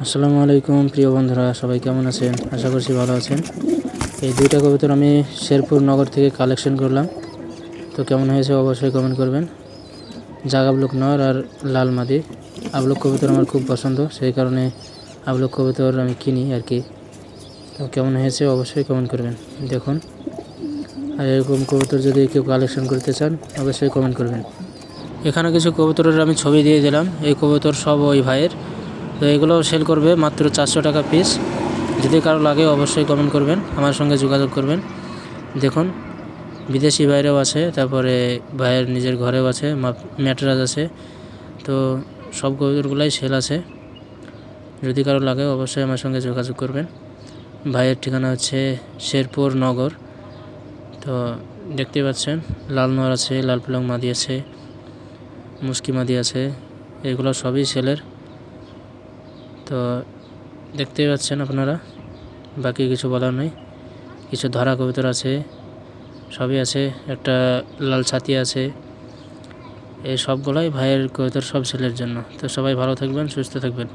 আসসালামু আলাইকুম প্রিয় বন্ধুরা, সবাই কেমন আছেন? আশা করছি ভালো আছেন। এই দুইটা কবুতর আমি শেরপুর নগর থেকে কালেকশন করলাম। তো কেমন হয়েছে অবশ্যই কমেন্ট করবেন। জাগ আবলুক নর আর লাল মাদি। আবলুক কবুতর আমার খুব পছন্দ, সেই কারণে আবলুক কবুতর আমি কিনি আর কি। তো কেমন হয়েছে অবশ্যই কমেন্ট করবেন। দেখুন, আর এরকম কবুতর যদি কেউ কালেকশন করতে চান অবশ্যই কমেন্ট করবেন। এখানে কিছু কবুতরের আমি ছবি দিয়ে দিলাম। এই কবুতর সব ওই ভাইয়ের। তো এগুলো সেল করবে মাত্র 400 টাকা পিস। যদি কারো লাগে অবশ্যই কমেন্ট করবেন, আমার সঙ্গে যোগাযোগ করবেন। দেখুন, বিদেশি ভাইরাও আছে, তারপরে ভাইয়ের নিজের ঘরেও আছে, ম্যাটরাজ আছে। তো সব কবুতরগুলাই সেল আছে। যদি কারো লাগে অবশ্যই আমার সঙ্গে যোগাযোগ করবেন। ভাইয়ের ঠিকানা হচ্ছে শেরপুর নগর। তো দেখতে পাচ্ছেন, লাল নোয়ার আছে, লাল পালং মাদি আছে, মুস্কি মাদি আছে, এগুলো সবই সেলের। তো দেখতেই পাচ্ছেন আপনারা, বাকি কিছু বলার নেই। কিছু ধরা কবুতর আছে, সবই আছে, একটা লাল ছাতি আছে। এই সবগুলাই ভাইয়ের কবুতর, সব সেলের জন্য। তো সবাই ভালো থাকবেন, সুস্থ থাকবেন।